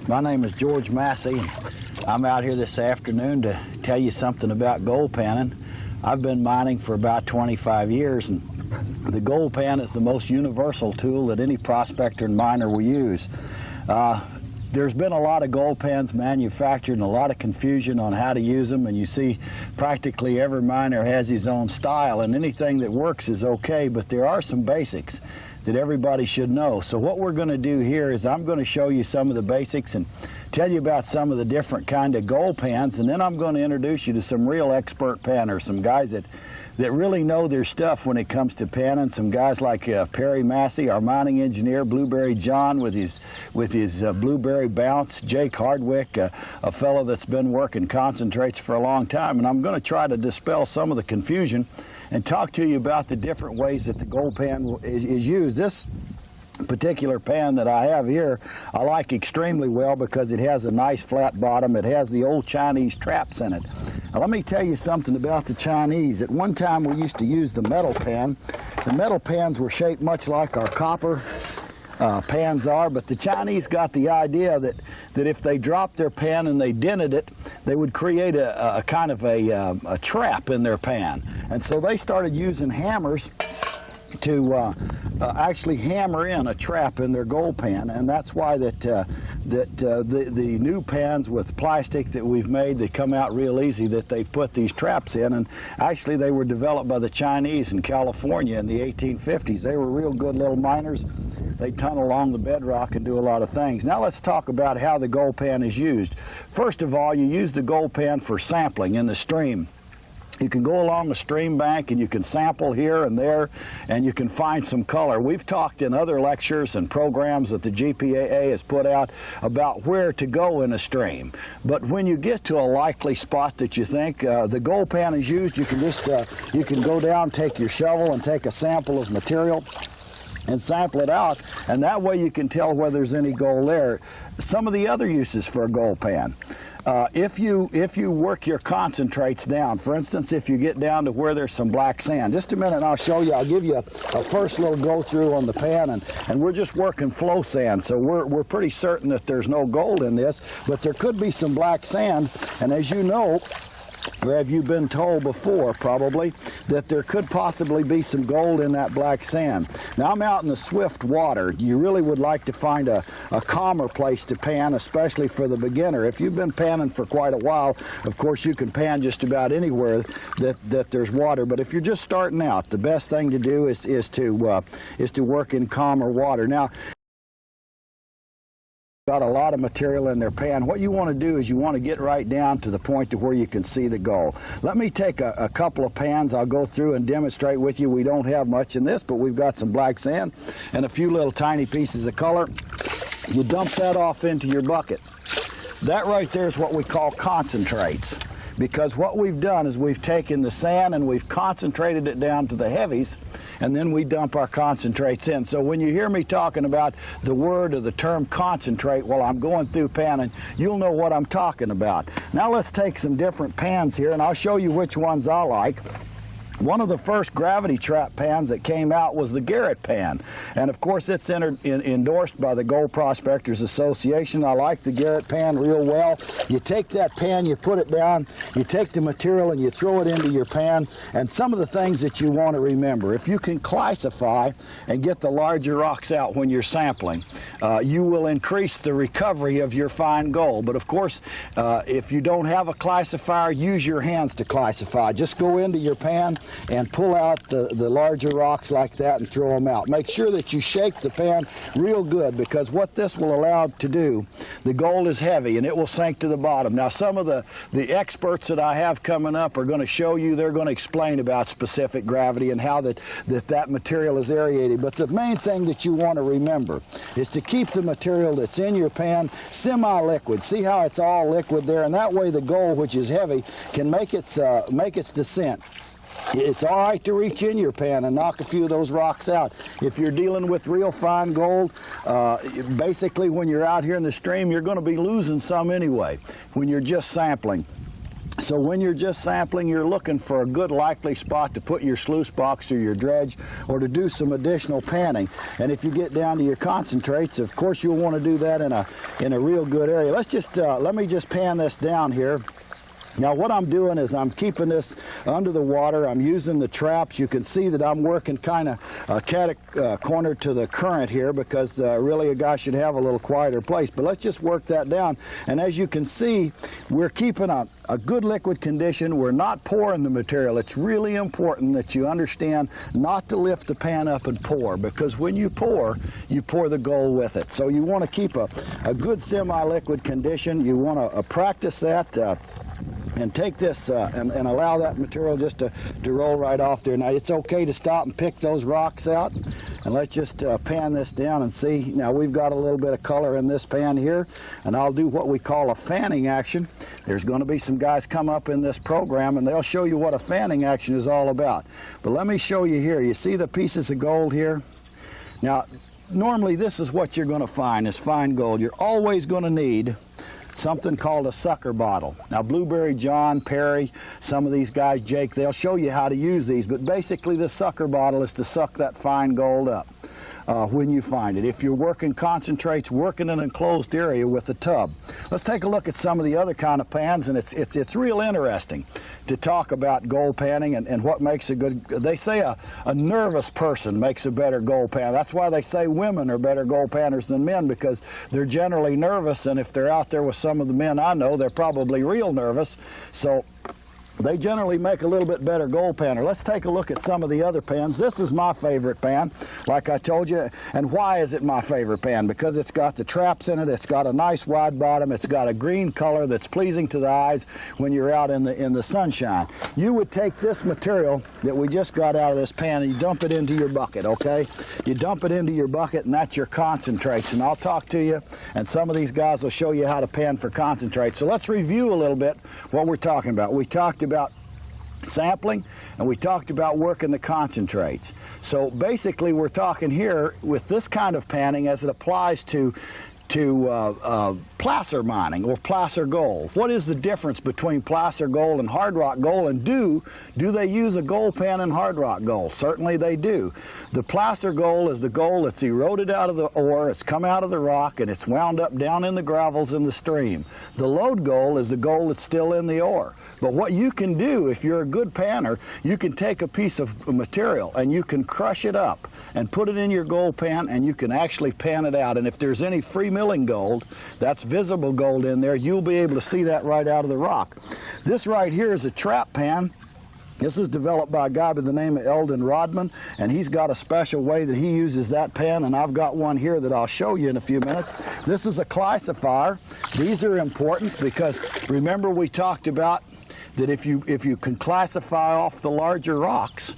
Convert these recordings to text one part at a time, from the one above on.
My name is George Massey. I'm out here this afternoon to tell you something about gold panning. I've been mining for about 25 years, and the gold pan is the most universal tool that any prospector and miner will use. There's been a lot of gold pans manufactured and a lot of confusion on how to use them, and you see practically every miner has his own style, and anything that works is okay, but there are some basics that everybody should know. So what we're going to do here is I'm going to show you some of the basics and tell you about some of the different kind of gold pans, and then I'm going to introduce you to some real expert panners, some guys that really know their stuff when it comes to panning. Some guys like Perry Massey, our mining engineer, Blueberry John with his Blueberry Bounce, Jake Hardwick, a fellow that's been working concentrates for a long time, and I'm going to try to dispel some of the confusion and talk to you about the different ways that the gold pan is used. This particular pan that I have here I like extremely well because it has a nice flat bottom. It has the old Chinese traps in it. Now, let me tell you something about the Chinese. At one time we used to use the metal pan. The metal pans were shaped much like our copper pans are, but the Chinese got the idea that if they dropped their pan and they dented it, they would create a kind of a trap in their pan. And so they started using hammers to actually hammer in a trap in their gold pan, and that's why the new pans with plastic that we've made, they come out real easy, that they've put these traps in. And actually they were developed by the Chinese in California in the 1850s. They were real good little miners. They tunnel along the bedrock and do a lot of things. Now let's talk about how the gold pan is used. First of all, you use the gold pan for sampling in the stream. You can go along a stream bank and you can sample here and there, and you can find some color. We've talked in other lectures and programs that the GPAA has put out about where to go in a stream. But when you get to a likely spot that you think the gold pan is used, you can just you can go down, take your shovel and take a sample of material and sample it out, and that way you can tell whether there's any gold there. Some of the other uses for a gold pan. If you work your concentrates down, for instance, if you get down to where there's some black sand, just a minute and I'll show you. I'll give you a first little go through on the pan, and we're just working flow sand, so we're pretty certain that there's no gold in this, but there could be some black sand, and as you know, or have you been told before, probably, that there could possibly be some gold in that black sand. Now, I'm out in the swift water. You really would like to find a calmer place to pan, especially for the beginner. If you've been panning for quite a while, of course, you can pan just about anywhere that there's water. But if you're just starting out, the best thing to do is to work in calmer water. Now, got a lot of material in their pan. What you want to do is you want to get right down to the point to where you can see the gold. Let me take a couple of pans. I'll go through and demonstrate with you. We don't have much in this, but we've got some black sand and a few little tiny pieces of color. You dump that off into your bucket. That right there is what we call concentrates, because what we've done is we've taken the sand and we've concentrated it down to the heavies, and then we dump our concentrates in. So when you hear me talking about the word or the term concentrate while I'm going through panning, you'll know what I'm talking about. Now let's take some different pans here, and I'll show you which ones I like. One of the first gravity trap pans that came out was the Garrett pan, and of course it's endorsed by the Gold Prospectors Association. I like the Garrett pan real well. You take that pan, you put it down, you take the material and you throw it into your pan, and some of the things that you want to remember: if you can classify and get the larger rocks out when you're sampling, you will increase the recovery of your fine gold. But of course, if you don't have a classifier, use your hands to classify. Just go into your pan and pull out the larger rocks like that and throw them out. Make sure that you shake the pan real good, because what this will allow to do, the gold is heavy and it will sink to the bottom. Now some of the experts that I have coming up are going to show you, they're going to explain about specific gravity and how that material is aerated. But the main thing that you want to remember is to keep the material that's in your pan semi-liquid. See how it's all liquid there, and that way the gold, which is heavy, can make its descent. It's all right to reach in your pan and knock a few of those rocks out. If you're dealing with real fine gold, basically when you're out here in the stream, you're going to be losing some anyway when you're just sampling. So when you're just sampling, you're looking for a good likely spot to put your sluice box or your dredge, or to do some additional panning. And if you get down to your concentrates, of course you'll want to do that in a real good area. Let me just pan this down here. Now what I'm doing is I'm keeping this under the water. I'm using the traps. You can see that I'm working kind of corner to the current here, because really a guy should have a little quieter place. But let's just work that down. And as you can see, we're keeping a good liquid condition. We're not pouring the material. It's really important that you understand not to lift the pan up and pour, because when you pour the gold with it. So you want to keep a good semi-liquid condition. You want to practice that. And take this and allow that material just to roll right off there. Now it's okay to stop and pick those rocks out, and let's just pan this down and see. Now we've got a little bit of color in this pan here, and I'll do what we call a fanning action. There's going to be some guys come up in this program and they'll show you what a fanning action is all about. But let me show you here. You see the pieces of gold here? Now normally this is what you're going to find is fine gold. You're always going to need something called a sucker bottle. Now Blueberry John, Perry, some of these guys, Jake, they'll show you how to use these, but basically the sucker bottle is to suck that fine gold up when you find it. If you're working concentrates, work in an enclosed area with a tub. Let's take a look at some of the other kind of pans, and it's real interesting to talk about gold panning and what makes a good. They say a nervous person makes a better gold pan. That's why they say women are better gold panners than men, because they're generally nervous, and if they're out there with some of the men I know, they're probably real nervous. So they generally make a little bit better gold panner. Let's take a look at some of the other pans. This is my favorite pan, like I told you. And why is it my favorite pan? Because it's got the traps in it, it's got a nice wide bottom, it's got a green color that's pleasing to the eyes when you're out in the sunshine. You would take this material that we just got out of this pan and you dump it into your bucket, okay? You dump it into your bucket, and that's your concentrates. And I'll talk to you, and some of these guys will show you how to pan for concentrates. So let's review a little bit what we're talking about. We talked about sampling, and we talked about working the concentrates. So basically we're talking here with this kind of panning as it applies to placer mining or placer gold. What is the difference between placer gold and hard rock gold, and do they use a gold pan in hard rock gold? Certainly they do. The placer gold is the gold that's eroded out of the ore, it's come out of the rock, and it's wound up down in the gravels in the stream. The lode gold is the gold that's still in the ore. But what you can do, if you're a good panner, you can take a piece of material and you can crush it up and put it in your gold pan, and you can actually pan it out. And if there's any free milling gold, that's visible gold in there, you'll be able to see that right out of the rock. This right here is a trap pan. This is developed by a guy by the name of Eldon Rodman, and he's got a special way that he uses that pan, and I've got one here that I'll show you in a few minutes. This is a classifier. These are important because remember we talked about that if you can classify off the larger rocks,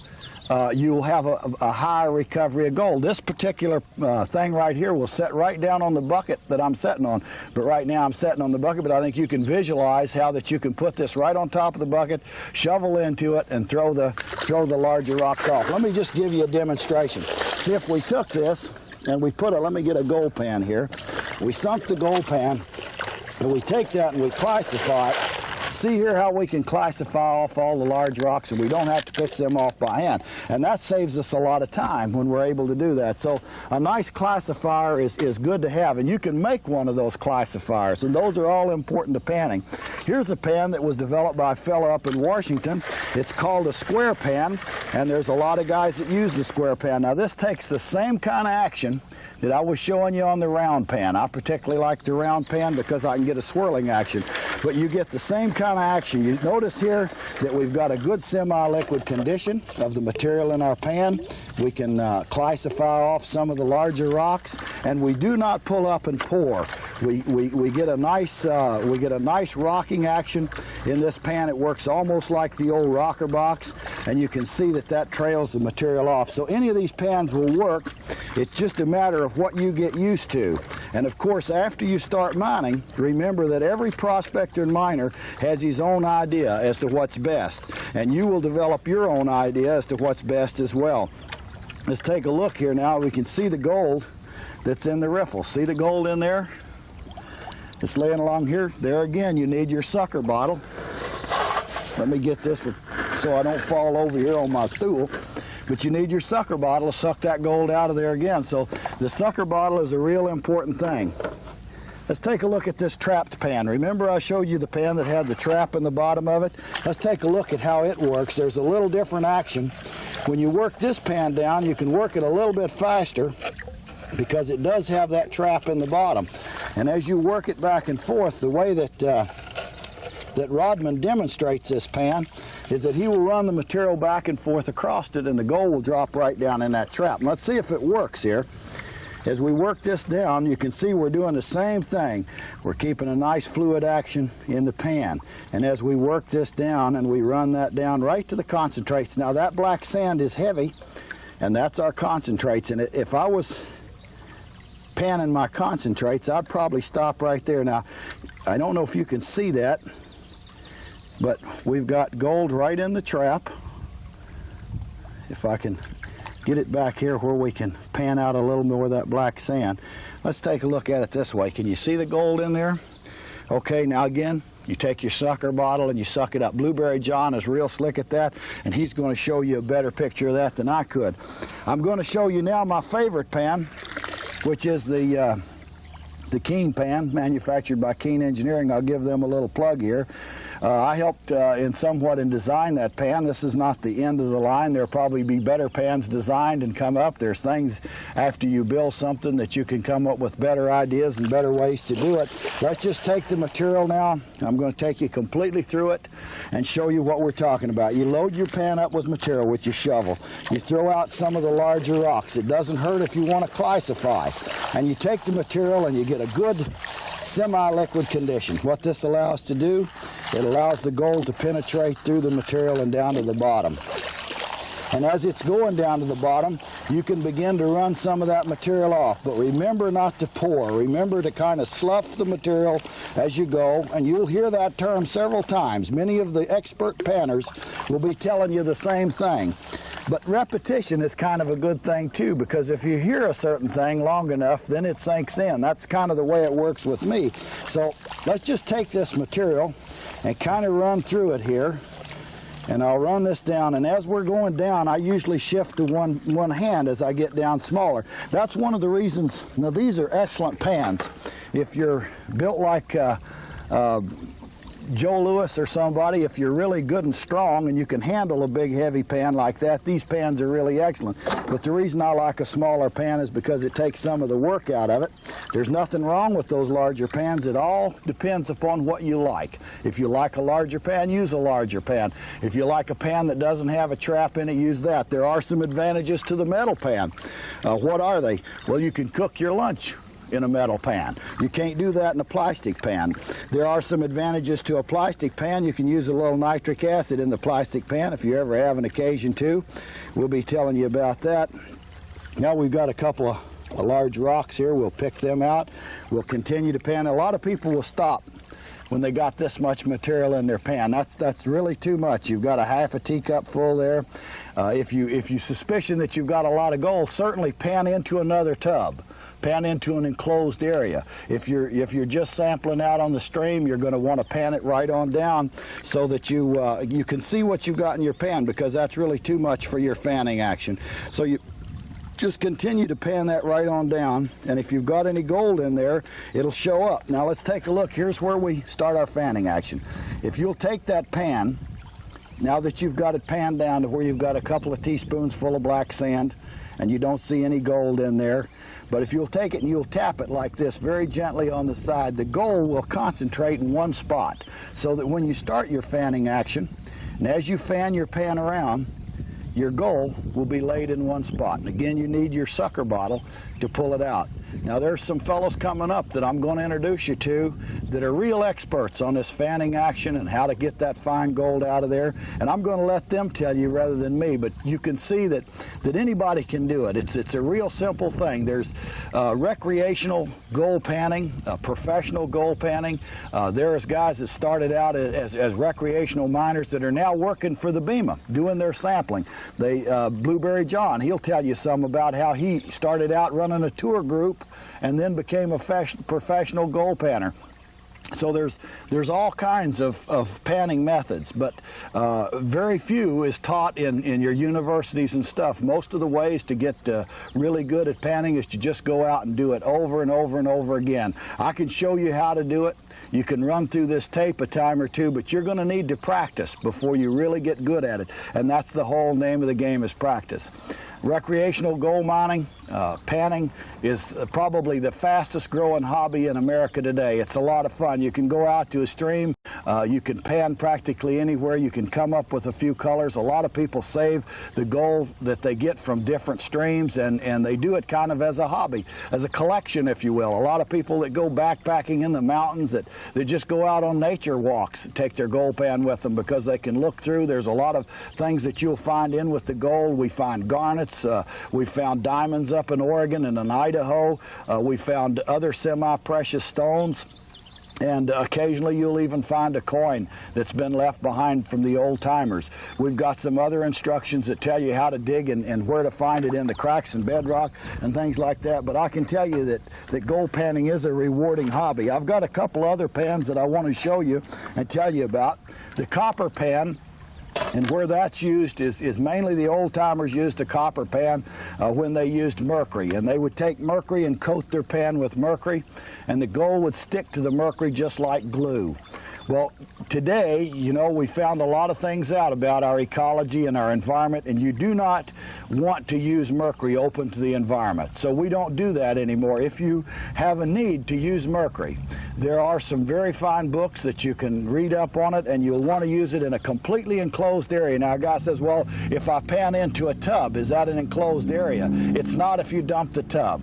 you'll have a higher recovery of gold. This particular thing right here will set right down on the bucket that I'm sitting on. But right now I'm sitting on the bucket, but I think you can visualize how that you can put this right on top of the bucket, shovel into it, and throw the larger rocks off. Let me just give you a demonstration. See, if we took this and we put let me get a gold pan here. We sunk the gold pan, and we take that and we classify it. See here how we can classify off all the large rocks, and we don't have to pick them off by hand. And that saves us a lot of time when we're able to do that. So a nice classifier is good to have, and you can make one of those classifiers, and those are all important to panning. Here's a pan that was developed by a fellow up in Washington. It's called a square pan, and there's a lot of guys that use the square pan. Now this takes the same kind of action that I was showing you on the round pan. I particularly like the round pan because I can get a swirling action, but you get the same kind of action. You notice here that we've got a good semi-liquid condition of the material in our pan. We can classify off some of the larger rocks, and we do not pull up and pour. We get a nice rocking action in this pan. It works almost like the old rocker box, and you can see that trails the material off. So any of these pans will work. It's just a matter of what you get used to. And of course, after you start mining, remember that every prospector and miner has his own idea as to what's best, and you will develop your own idea as to what's best as well. Let's take a look here now. We can see the gold that's in the riffle. See the gold in there? It's laying along here. There again, you need your sucker bottle. Let me get this so I don't fall over here on my stool. But you need your sucker bottle to suck that gold out of there again. So the sucker bottle is a real important thing. Let's take a look at this trapped pan. Remember I showed you the pan that had the trap in the bottom of it? Let's take a look at how it works. There's a little different action. When you work this pan down, you can work it a little bit faster because it does have that trap in the bottom. And as you work it back and forth, the way that Rodman demonstrates this pan is that he will run the material back and forth across it, and the gold will drop right down in that trap. And let's see if it works here. As we work this down, you can see we're doing the same thing. We're keeping a nice fluid action in the pan. And as we work this down and we run that down right to the concentrates. Now that black sand is heavy, and that's our concentrates. And if I was panning my concentrates, I'd probably stop right there. Now, I don't know if you can see that, but we've got gold right in the trap. If I can get it back here where we can pan out a little more of that black sand. Let's take a look at it this way. Can you see the gold in there? Okay, now again, you take your sucker bottle and you suck it up. Blueberry John is real slick at that, and he's going to show you a better picture of that than I could. I'm going to show you now my favorite pan, which is the Keene pan, manufactured by Keene Engineering. I'll give them a little plug here. I helped somewhat in design that pan. This is not the end of the line. There'll probably be better pans designed and come up. There's things after you build something that you can come up with better ideas and better ways to do it. Let's just take the material now. I'm going to take you completely through it and show you what we're talking about. You load your pan up with material with your shovel. You throw out some of the larger rocks. It doesn't hurt if you want to classify. And you take the material and you get a good semi-liquid condition. What this allows to do, it allows the gold to penetrate through the material and down to the bottom. And as it's going down to the bottom, you can begin to run some of that material off. But remember not to pour. Remember to kind of slough the material as you go. And you'll hear that term several times. Many of the expert panners will be telling you the same thing. But repetition is kind of a good thing too, because if you hear a certain thing long enough, then it sinks in. That's kind of the way it works with me. So let's just take this material and kind of run through it here. And I'll run this down, and as we're going down, I usually shift to one hand as I get down smaller. That's one of the reasons. Now these are excellent pans. If you're built like Joe Louis or somebody, if you're really good and strong and you can handle a big heavy pan like that, these pans are really excellent. But the reason I like a smaller pan is because it takes some of the work out of it. There's nothing wrong with those larger pans. It all depends upon what you like. If you like a larger pan, use a larger pan. If you like a pan that doesn't have a trap in it, use that. There are some advantages to the metal pan. What are they? Well, you can cook your lunch in a metal pan. You can't do that in a plastic pan. There are some advantages to a plastic pan. You can use a little nitric acid in the plastic pan if you ever have an occasion to. We'll be telling you about that. Now we've got a couple of large rocks here. We'll pick them out. We'll continue to pan. A lot of people will stop when they got this much material in their pan. That's really too much. You've got a half a teacup full there. If you suspicion that you've got a lot of gold, certainly pan into another tub. Pan into an enclosed area. If you're just sampling out on the stream, you're going to want to pan it right on down so that you can see what you've got in your pan, because that's really too much for your fanning action. So you just continue to pan that right on down, and if you've got any gold in there, it'll show up. Now let's take a look. Here's where we start our fanning action. If you'll take that pan, now that you've got it panned down to where you've got a couple of teaspoons full of black sand and you don't see any gold in there, but if you'll take it and you'll tap it like this very gently on the side, the gold will concentrate in one spot, so that when you start your fanning action, and as you fan your pan around, your gold will be laid in one spot. And again, you need your sucker bottle to pull it out. Now there's some fellows coming up that I'm going to introduce you to that are real experts on this fanning action and how to get that fine gold out of there, and I'm going to let them tell you rather than me. But you can see that anybody can do it. It's a real simple thing. There's recreational gold panning, professional gold panning. There's guys that started out as recreational miners that are now working for the BEMA doing their sampling. Blueberry John, he'll tell you some about how he started out running a tour group and then became a professional gold panner. So there's all kinds of panning methods, but very few is taught in your universities and stuff. Most of the ways to get really good at panning is to just go out and do it over and over and over again. I can show you how to do it. You can run through this tape a time or two, but you're going to need to practice before you really get good at it, and that's the whole name of the game, is practice. Recreational gold mining, panning, is probably the fastest growing hobby in America today. It's a lot of fun. You can go out to a stream, you can pan practically anywhere, you can come up with a few colors. A lot of people save the gold that they get from different streams, and they do it kind of as a hobby, as a collection, if you will. A lot of people that go backpacking in the mountains, that just go out on nature walks, take their gold pan with them because they can look through. There's a lot of things that you'll find in with the gold. We find garnets. We found diamonds up in Oregon and in Idaho. We found other semi-precious stones. And occasionally you'll even find a coin that's been left behind from the old timers. We've got some other instructions that tell you how to dig and where to find it in the cracks and bedrock and things like that. But I can tell you that gold panning is a rewarding hobby. I've got a couple other pans that I want to show you and tell you about. The copper pan, and where that's used is mainly the old timers used a copper pan when they used mercury, and they would take mercury and coat their pan with mercury, and the gold would stick to the mercury just like glue. Well, today, you know, we found a lot of things out about our ecology and our environment, and you do not want to use mercury open to the environment. So we don't do that anymore. If you have a need to use mercury, there are some very fine books that you can read up on it, and you'll want to use it in a completely enclosed area. Now, a guy says, well, if I pan into a tub, is that an enclosed area? It's not if you dump the tub.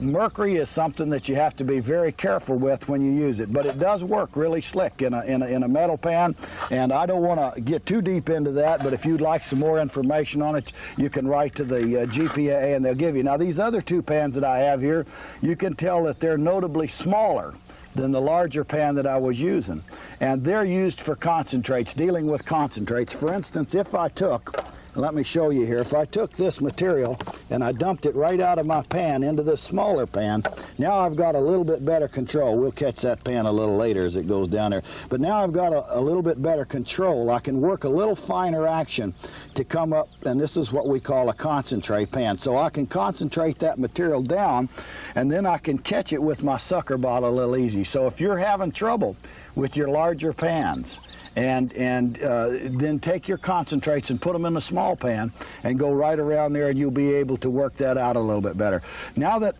Mercury is something that you have to be very careful with when you use it, but it does work really slick in a metal pan, and I don't want to get too deep into that, but if you'd like some more information on it, you can write to the GPAA and they'll give you. Now, these other two pans that I have here, you can tell that they're notably smaller than the larger pan that I was using, and they're used for concentrates, dealing with concentrates. For instance, if I took, let me show you here, if I took this material and I dumped it right out of my pan into this smaller pan, now I've got a little bit better control. We'll catch that pan a little later as it goes down there, but now I've got a little bit better control. I can work a little finer action to come up, and this is what we call a concentrate pan. So I can concentrate that material down, and then I can catch it with my sucker bottle a little easy. So if you're having trouble with your larger pans, and then take your concentrates and put them in a small pan and go right around there, and you'll be able to work that out a little bit better. Now that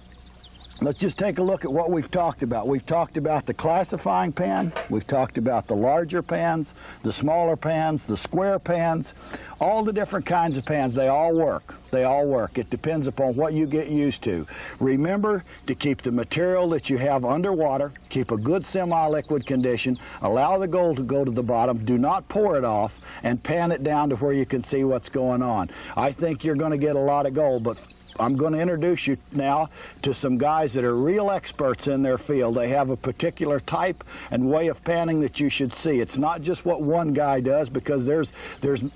let's just take a look at what we've talked about. We've talked about the classifying pan, we've talked about the larger pans, the smaller pans, the square pans, all the different kinds of pans. They all work. They all work. It depends upon what you get used to. Remember to keep the material that you have underwater, keep a good semi-liquid condition, allow the gold to go to the bottom, do not pour it off, and pan it down to where you can see what's going on. I think you're going to get a lot of gold, but I'm going to introduce you now to some guys that are real experts in their field. They have a particular type and way of panning that you should see. It's not just what one guy does, because there's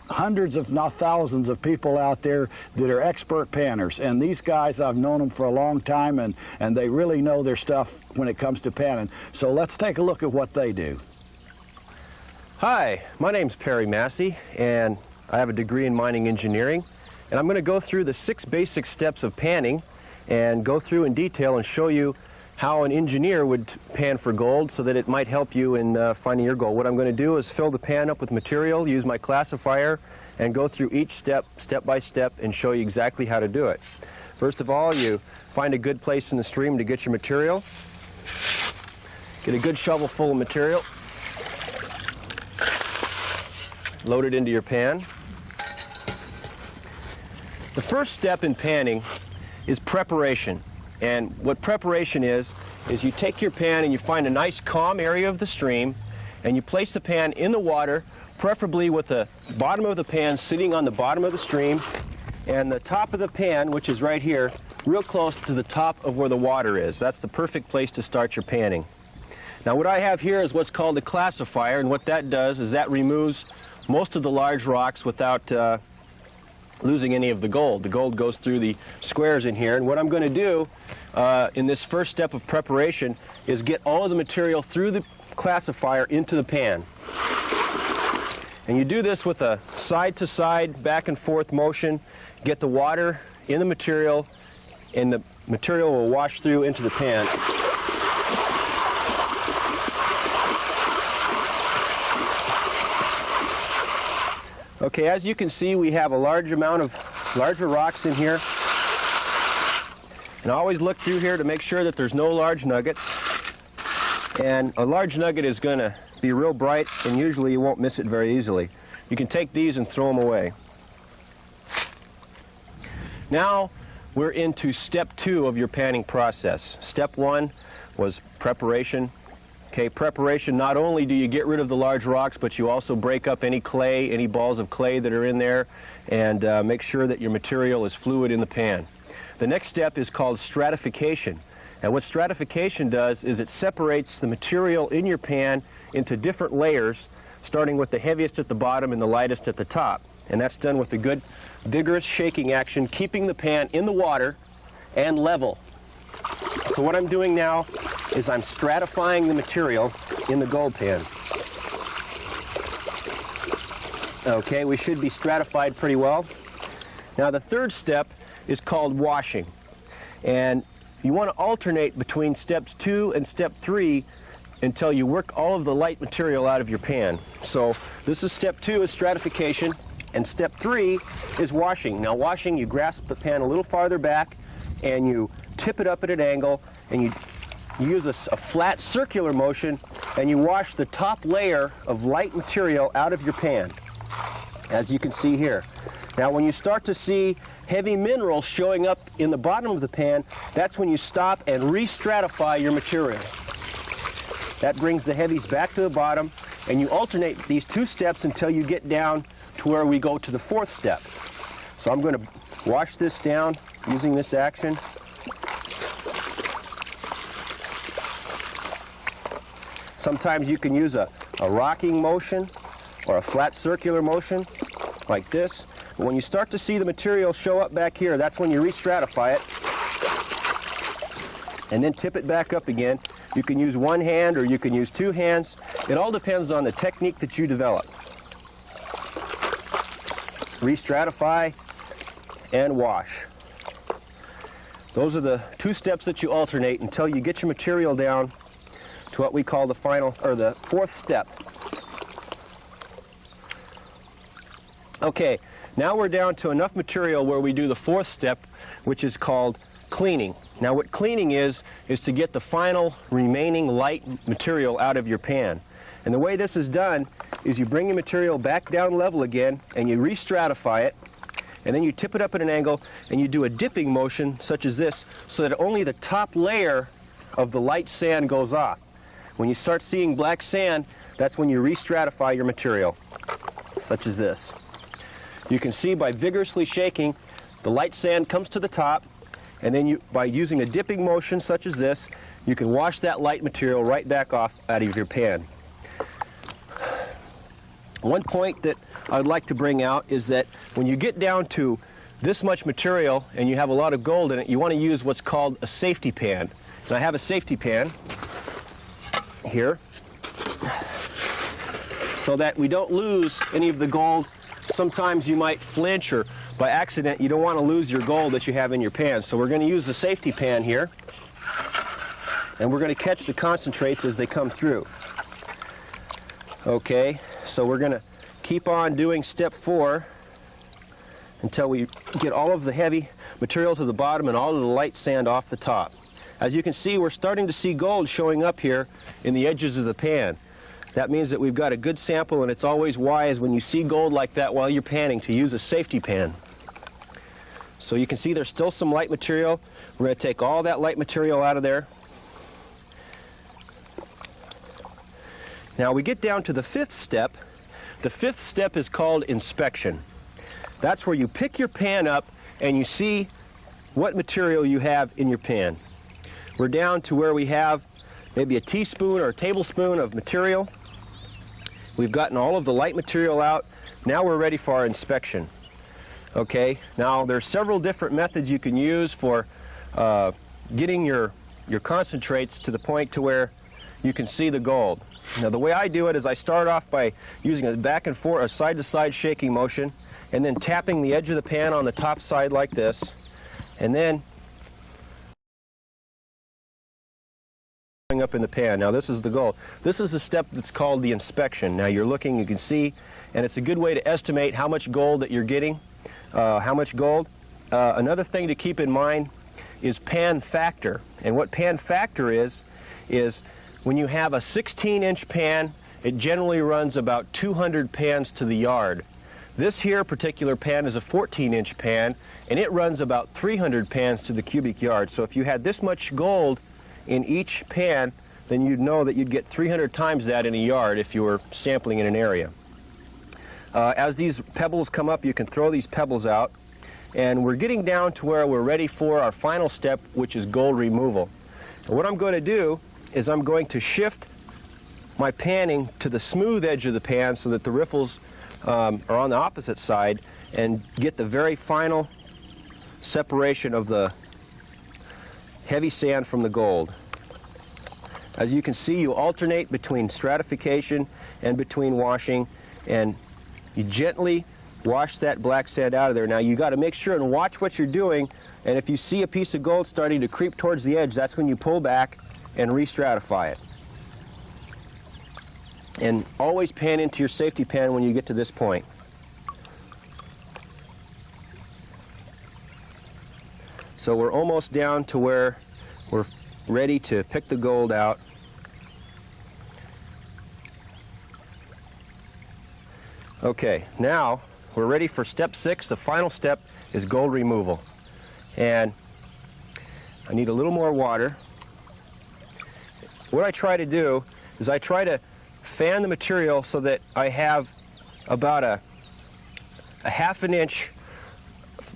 hundreds, if not thousands, of people out there that are expert panners. And these guys, I've known them for a long time, and they really know their stuff when it comes to panning. So let's take a look at what they do. Hi, my name's Perry Massey, and I have a degree in mining engineering. And I'm going to go through the 6 basic steps of panning and go through in detail and show you how an engineer would pan for gold so that it might help you in finding your gold. What I'm going to do is fill the pan up with material, use my classifier, and go through each step, step by step, and show you exactly how to do it. First of all, you find a good place in the stream to get your material. Get a good shovel full of material. Load it into your pan. The first step in panning is preparation. And what preparation is you take your pan and you find a nice calm area of the stream, and you place the pan in the water, preferably with the bottom of the pan sitting on the bottom of the stream, and the top of the pan, which is right here, real close to the top of where the water is. That's the perfect place to start your panning. Now what I have here is what's called a classifier, and what that does is that removes most of the large rocks without losing any of the gold. The gold goes through the squares in here, and what I'm going to do in this first step of preparation is get all of the material through the classifier into the pan. And you do this with a side-to-side, back-and-forth motion. Get the water in the material, and the material will wash through into the pan. Okay, as you can see, we have a large amount of larger rocks in here. And always look through here to make sure that there's no large nuggets. And a large nugget is going to be real bright, and usually you won't miss it very easily. You can take these and throw them away. Now we're into step 2 of your panning process. Step 1 was preparation. Okay, preparation, not only do you get rid of the large rocks, but you also break up any clay, any balls of clay that are in there, and make sure that your material is fluid in the pan. The next step is called stratification. And what stratification does is it separates the material in your pan into different layers, starting with the heaviest at the bottom and the lightest at the top. And that's done with a good, vigorous shaking action, keeping the pan in the water and level. So what I'm doing now is I'm stratifying the material in the gold pan. Okay, we should be stratified pretty well. Now the third step is called washing. And you want to alternate between steps 2 and step 3 until you work all of the light material out of your pan. So this is step 2 is stratification, and step 3 is washing. Now washing, you grasp the pan a little farther back and you tip it up at an angle, and you use a flat circular motion, and you wash the top layer of light material out of your pan, as you can see here. Now when you start to see heavy minerals showing up in the bottom of the pan, that's when you stop and re-stratify your material. That brings the heavies back to the bottom, and you alternate these 2 steps until you get down to where we go to the 4th step. So I'm going to wash this down using this action. Sometimes you can use a rocking motion or a flat circular motion like this. But when you start to see the material show up back here, that's when you re-stratify it and then tip it back up again. You can use one hand or you can use 2 hands. It all depends on the technique that you develop. Re-stratify and wash. Those are the 2 steps that you alternate until you get your material down to what we call the final, or the 4th step. Okay, now we're down to enough material where we do the 4th step, which is called cleaning. Now what cleaning is to get the final remaining light material out of your pan. And the way this is done is you bring your material back down level again and you re-stratify it, and then you tip it up at an angle and you do a dipping motion such as this so that only the top layer of the light sand goes off. When you start seeing black sand, that's when you re-stratify your material, such as this. You can see by vigorously shaking, the light sand comes to the top, and then by using a dipping motion such as this, you can wash that light material right back off out of your pan. One point that I'd like to bring out is that when you get down to this much material and you have a lot of gold in it, you want to use what's called a safety pan. And I have a safety pan here so that we don't lose any of the gold. Sometimes you might flinch, or by accident you don't want to lose your gold that you have in your pan. So we're going to use the safety pan here, and we're going to catch the concentrates as they come through. Okay, so we're going to keep on doing step 4 until we get all of the heavy material to the bottom and all of the light sand off the top. As you can see, we're starting to see gold showing up here in the edges of the pan. That means that we've got a good sample, and it's always wise when you see gold like that while you're panning to use a safety pan. So you can see there's still some light material. We're going to take all that light material out of there. Now we get down to the 5th step. The 5th step is called inspection. That's where you pick your pan up and you see what material you have in your pan. We're down to where we have maybe a teaspoon or a tablespoon of material. We've gotten all of the light material out. Now we're ready for our inspection. Okay, now there's several different methods you can use for getting your concentrates to the point to where you can see the gold. Now the way I do it is I start off by using a back and forth, a side-to-side shaking motion, and then tapping the edge of the pan on the top side like this, and then up in the pan. Now this is the gold. This is a step that's called the inspection. Now you're looking, you can see, and it's a good way to estimate how much gold that you're getting, how much gold. Another thing to keep in mind is pan factor. And what pan factor is when you have a 16-inch pan, it generally runs about 200 pans to the yard. This here particular pan is a 14-inch pan, and it runs about 300 pans to the cubic yard. So if you had this much gold in each pan, then you'd know that you'd get 300 times that in a yard if you were sampling in an area. As these pebbles come up, you can throw these pebbles out, and we're getting down to where we're ready for our final step, which is gold removal. And what I'm going to do is I'm going to shift my panning to the smooth edge of the pan so that the riffles are on the opposite side, and get the very final separation of the heavy sand from the gold. As you can see, you alternate between stratification and between washing, and you gently wash that black sand out of there. Now you got to make sure and watch what you're doing, and if you see a piece of gold starting to creep towards the edge, that's when you pull back and re-stratify it. And always pan into your safety pan when you get to this point. So we're almost down to where we're ready to pick the gold out. Okay, now we're ready for step 6. The final step is gold removal. And I need a little more water. What I try to do is I try to fan the material so that I have about a half an inch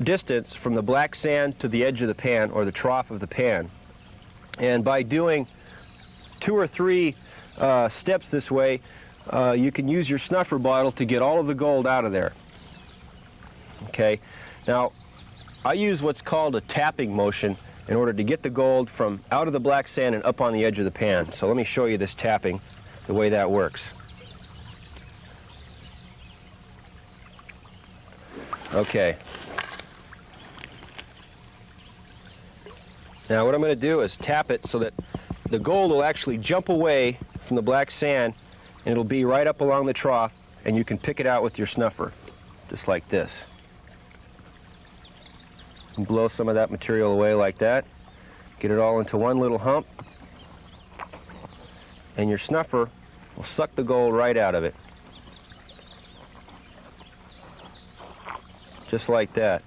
distance from the black sand to the edge of the pan, or the trough of the pan. And by doing 2 or 3 steps this way, you can use your snuffer bottle to get all of the gold out of there. Okay, now I use what's called a tapping motion in order to get the gold from out of the black sand and up on the edge of the pan. So let me show you this tapping, the way that works. Okay. Now what I'm going to do is tap it so that the gold will actually jump away from the black sand, and it'll be right up along the trough, and you can pick it out with your snuffer, just like this. and blow some of that material away like that. Get it all into one little hump, and your snuffer will suck the gold right out of it. Just like that.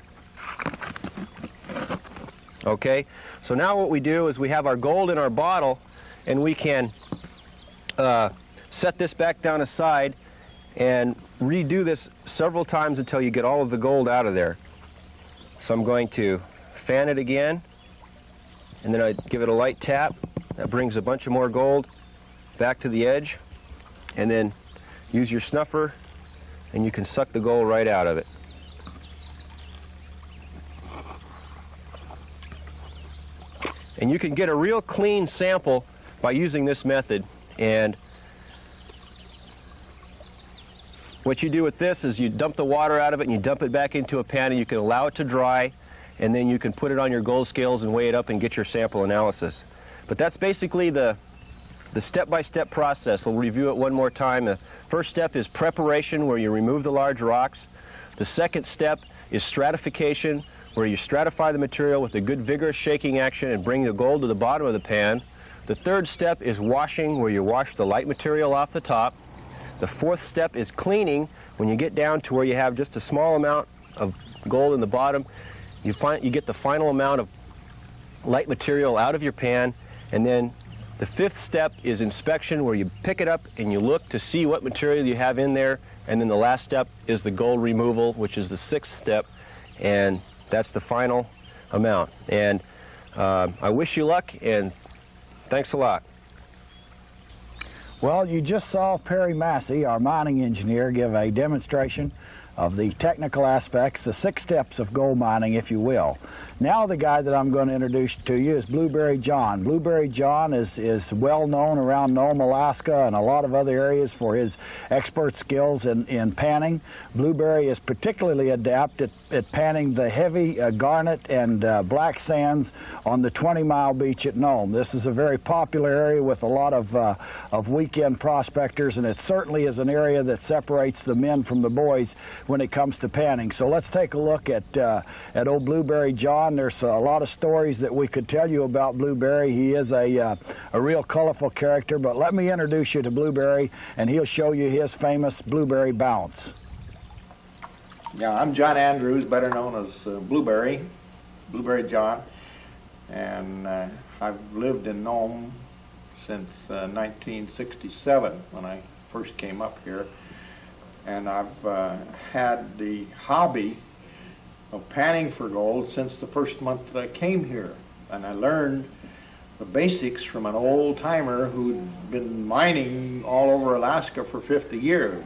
Okay, so now what we do is we have our gold in our bottle, and we can set this back down aside and redo this several times until you get all of the gold out of there. So I'm going to fan it again, and then I give it a light tap. That brings a bunch of more gold back to the edge, and then use your snuffer and you can suck the gold right out of it. And you can get a real clean sample by using this method. And what you do with this is you dump the water out of it and you dump it back into a pan, and you can allow it to dry, and then you can put it on your gold scales and weigh it up and get your sample analysis. But that's basically the step-by-step process. We'll review it one more time. The first step is preparation, where you remove the large rocks. The second step is stratification, where you stratify the material with a good vigorous shaking action and bring the gold to the bottom of the pan. The third step is washing, where you wash the light material off the top. The fourth step is cleaning. When you get down to where you have just a small amount of gold in the bottom, you get the final amount of light material out of your pan. And then the fifth step is inspection, where you pick it up and you look to see what material you have in there. And then the last step is the gold removal, which is the sixth step. And that's the final amount. And I wish you luck, and thanks a lot. Well, you just saw Perry Massey, our mining engineer, give a demonstration of the technical aspects, the 6 steps of gold mining, if you will. Now the guy that I'm going to introduce to you is Blueberry John. Blueberry John is well known around Nome, Alaska, and a lot of other areas for his expert skills in panning. Blueberry is particularly adept at panning the heavy garnet and black sands on the 20-mile beach at Nome. This is a very popular area with a lot of weekend prospectors, and it certainly is an area that separates the men from the boys when it comes to panning. So let's take a look at old Blueberry John. There's a lot of stories that we could tell you about Blueberry. He is a real colorful character, but let me introduce you to Blueberry, and he'll show you his famous Blueberry bounce. Yeah, I'm John Andrews, better known as Blueberry John, and I've lived in Nome since 1967 when I first came up here. And I've had the hobby of panning for gold since the first month that I came here. And I learned the basics from an old timer who'd been mining all over Alaska for 50 years.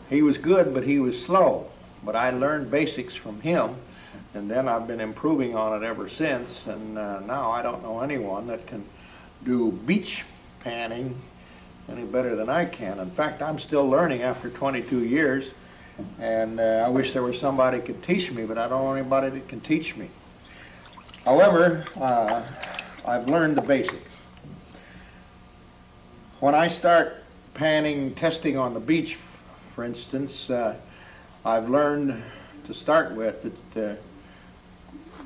He was good, but he was slow. But I learned basics from him, and then I've been improving on it ever since. And now I don't know anyone that can do beach panning any better than I can. In fact, I'm still learning after 22 years, and I wish there was somebody who could teach me, but I don't know anybody that can teach me. However, I've learned the basics. When I start panning, testing on the beach, for instance, I've learned to start with that the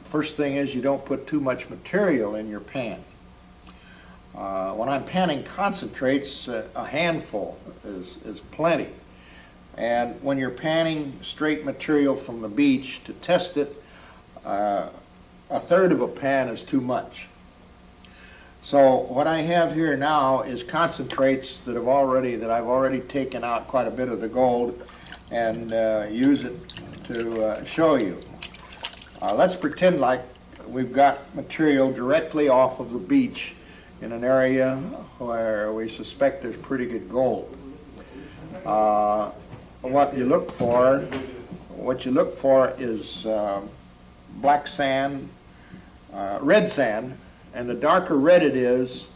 first thing is you don't put too much material in your pan. When I'm panning concentrates, a handful is plenty. And when you're panning straight material from the beach to test it, a third of a pan is too much. So what I have here now is concentrates that I've already taken out quite a bit of the gold and use it to show you. Let's pretend like we've got material directly off of the beach in an area where we suspect there's pretty good gold. What you look for is black sand, red sand, and the darker red it is,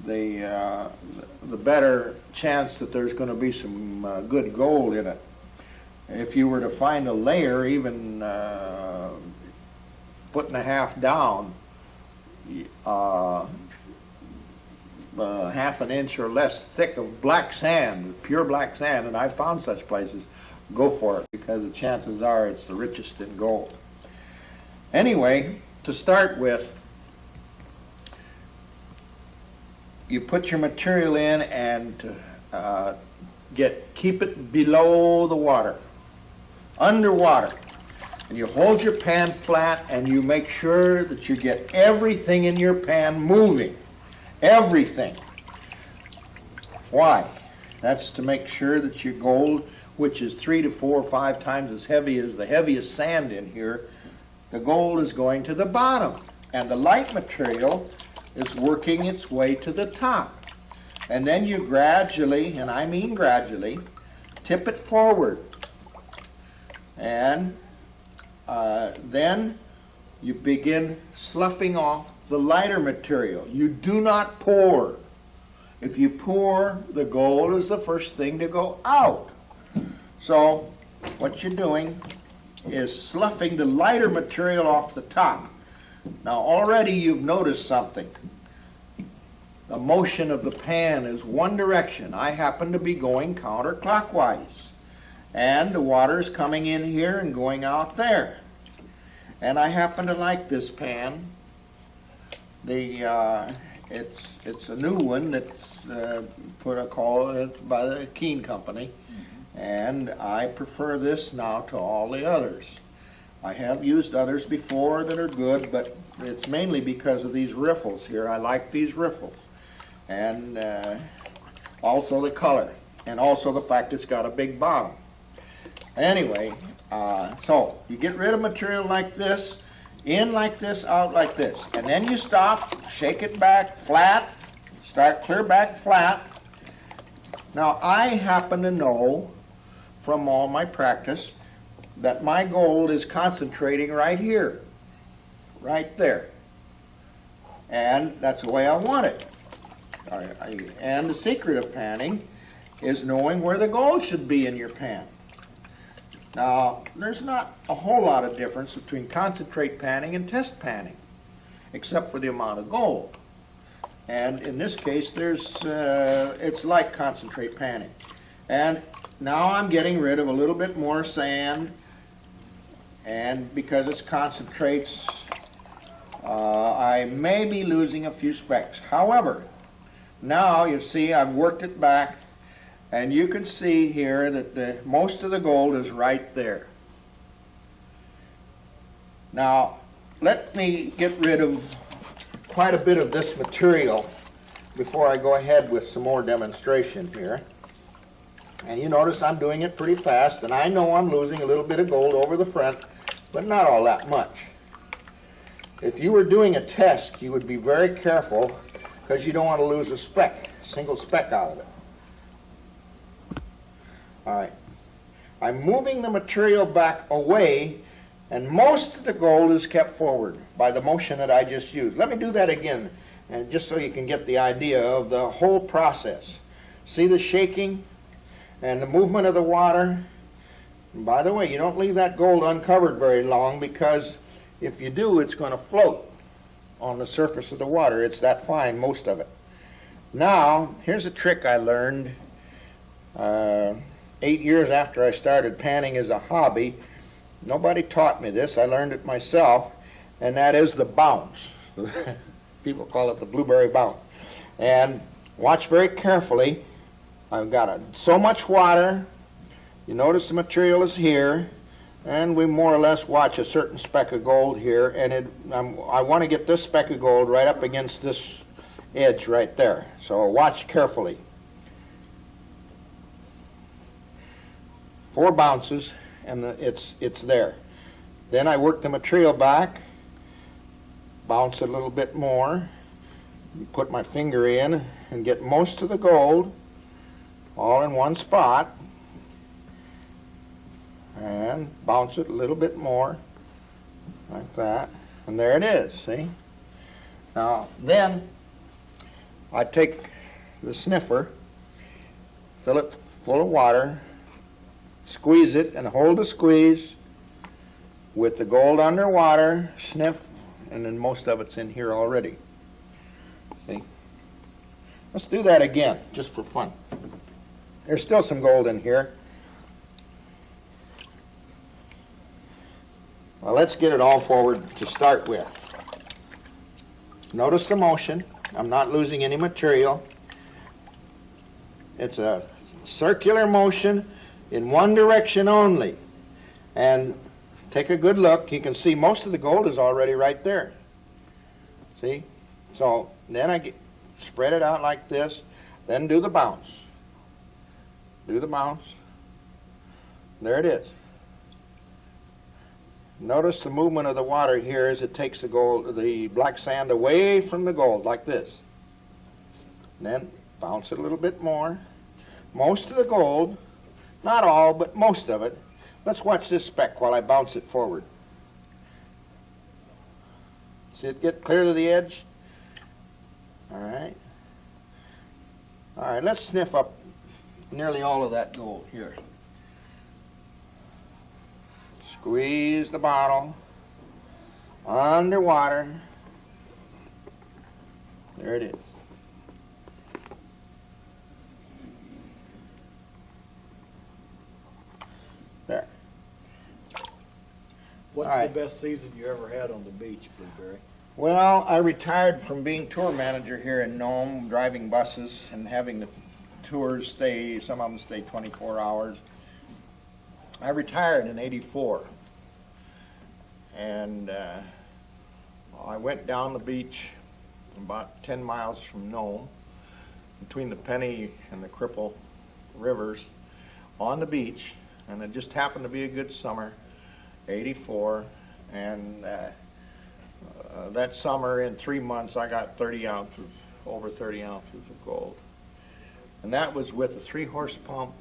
the better chance that there's going to be some good gold in it. If you were to find a layer even foot and a half down, half an inch or less thick of black sand, pure black sand, and I've found such places, go for it, because the chances are it's the richest in gold. Anyway, to start with, you put your material in and keep it below the water, underwater. And you hold your pan flat and you make sure that you get everything in your pan moving. Everything. Why? That's to make sure that your gold, which is 3 to 4 or 5 times as heavy as the heaviest sand in here, the gold is going to the bottom. And the light material is working its way to the top. And then you gradually, and I mean gradually, tip it forward. And then you begin sloughing off the lighter material. You do not pour. If you pour, the gold is the first thing to go out. So what you're doing is sloughing the lighter material off the top. Now already you've noticed something. The motion of the pan is one direction. I happen to be going counterclockwise. And the water is coming in here and going out there. And I happen to like this pan. It's a new one that's call it by the Keen Company, and I prefer this now to all the others. I have used others before that are good, but it's mainly because of these riffles here. I like these riffles, and also the color, and also the fact it's got a big bottom. Anyway, so you get rid of material like this, in like this, out like this, and then you stop, shake it back flat, start clear back flat. Now I happen to know from all my practice that my gold is concentrating right here, right there, and that's the way I want it. And the secret of panning is knowing where the gold should be in your pan. Now, there's not a whole lot of difference between concentrate panning and test panning, except for the amount of gold. And in this case, it's like concentrate panning. And now I'm getting rid of a little bit more sand, and because it's concentrates, I may be losing a few specks. However, now you see I've worked it back, and you can see here that most of the gold is right there. Now, let me get rid of quite a bit of this material before I go ahead with some more demonstration here. And you notice I'm doing it pretty fast, and I know I'm losing a little bit of gold over the front, but not all that much. If you were doing a test, you would be very careful because you don't want to lose a speck, single speck out of it. All right, I'm moving the material back away, and most of the gold is kept forward by the motion that I just used. Let me do that again, and just so you can get the idea of the whole process. See the shaking and the movement of the water? And by the way, you don't leave that gold uncovered very long, because if you do, it's going to float on the surface of the water. It's that fine, most of it. Now, here's a trick I learned 8 years after I started panning as a hobby. Nobody taught me this. I learned it myself, and that is the bounce. People call it the blueberry bounce. And watch very carefully. I've got so much water. You notice the material is here, and we more or less watch a certain speck of gold here, and I want to get this speck of gold right up against this edge right there. So watch carefully. 4 bounces, and it's there. Then I work the material back, bounce it a little bit more, put my finger in and get most of the gold all in one spot, and bounce it a little bit more like that, and there it is. See? Now then I take the sniffer, fill it full of water, squeeze it, and hold the squeeze with the gold underwater, sniff, and then most of it's in here already. See? Let's do that again, just for fun. There's still some gold in here. Well, let's get it all forward to start with. Notice the motion. I'm not losing any material. It's a circular motion in one direction only. And take a good look. You can see most of the gold is already right there. See? So then I spread it out like this. Then do the bounce. Do the bounce. There it is. Notice the movement of the water here as it takes the black sand away from the gold, like this. And then bounce it a little bit more. Most of the gold, not all, but most of it. Let's watch this speck while I bounce it forward. See it get clear to the edge? All right. All right, let's sniff up nearly all of that gold here. Squeeze the bottle underwater. There it is. There. What's All right. the best season you ever had on the beach, Blueberry? Well, I retired from being tour manager here in Nome, driving buses and having the tours stay, some of them stay 24 hours. I retired in '84, and I went down the beach about 10 miles from Nome, between the Penny and the Cripple rivers, on the beach, and it just happened to be a good summer, '84, and that summer, in 3 months, I got 30 ounces, over 30 ounces of gold. And that was with a 3-horse pump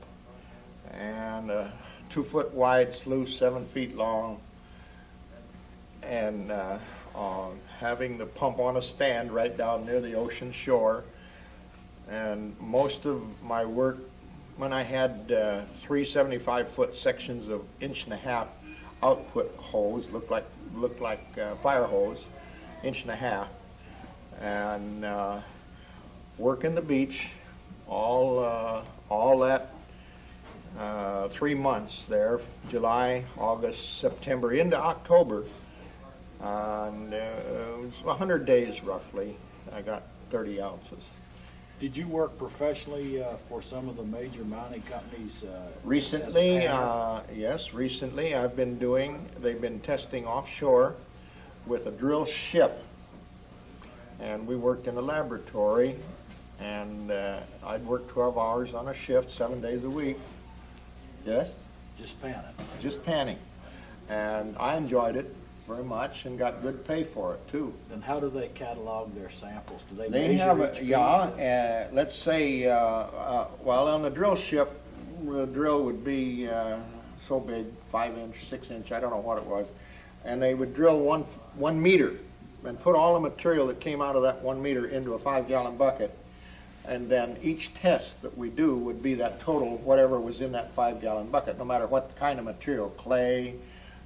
and a 2-foot wide sluice, 7 feet long, and having the pump on a stand right down near the ocean shore. And most of my work, when I had 3 75-foot sections of 1.5-inch output hose, looked like fire hose, 1.5 inch, and working the beach all that 3 months there, July, August, September, into October, and it was 100 days roughly. I got 30 ounces. Did you work professionally for some of the major mining companies? Recently, yes, recently they've been testing offshore with a drill ship, and we worked in the laboratory, and I'd work 12 hours on a shift, 7 days a week. Yes? Just panning. Just panning. And I enjoyed it very much and got good pay for it too. And how do they catalog their samples? Do they They measure have each piece? let's say, well, on the drill ship, the drill would be so big, 5-inch, 6-inch, I don't know what it was, and they would drill 1 meter and put all the material that came out of that 1 meter into a 5-gallon bucket, and then each test that we do would be that total, whatever was in that 5-gallon bucket, no matter what kind of material, clay,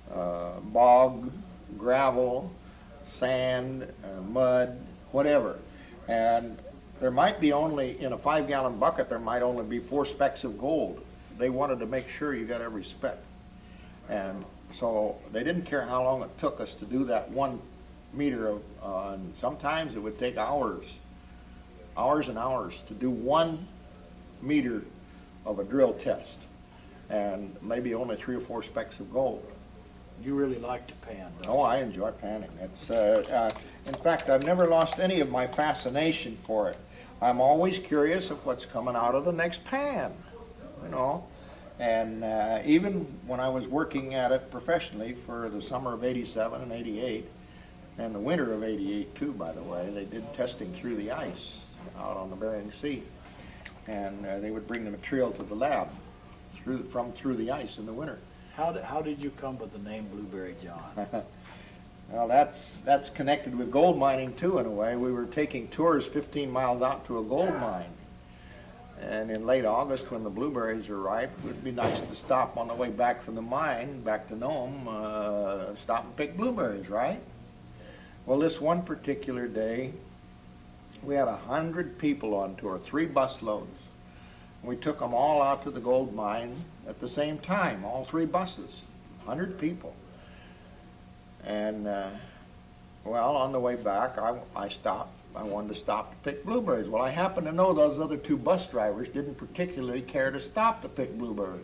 bog, gravel, sand, mud, whatever. And there might be only, in a 5-gallon bucket, there might only be 4 specks of gold. They wanted to make sure you got every speck. And so they didn't care how long it took us to do that 1 meter of, and sometimes it would take hours and hours to do 1 meter of a drill test, and maybe only 3 or 4 specks of gold. You really like to pan, don't you? Oh, I enjoy panning. It's in fact, I've never lost any of my fascination for it. I'm always curious of what's coming out of the next pan, you know. And even when I was working at it professionally for the summer of '87 and '88, and the winter of '88 too, by the way, they did testing through the ice out on the Bering Sea, and they would bring the material to the lab through the ice in the winter. How did you come with the name Blueberry John? Well, that's connected with gold mining too, in a way. We were taking tours 15 miles out to a gold mine, and in late August, when the blueberries are ripe, it would be nice to stop on the way back from the mine, back to Nome, stop and pick blueberries, right? Well, this one particular day, we had 100 people on tour, 3 bus loads. We took them all out to the gold mine at the same time, all 3 buses, 100 people. And well, on the way back, I stopped. I wanted to stop to pick blueberries. Well, I happened to know those other two bus drivers didn't particularly care to stop to pick blueberries.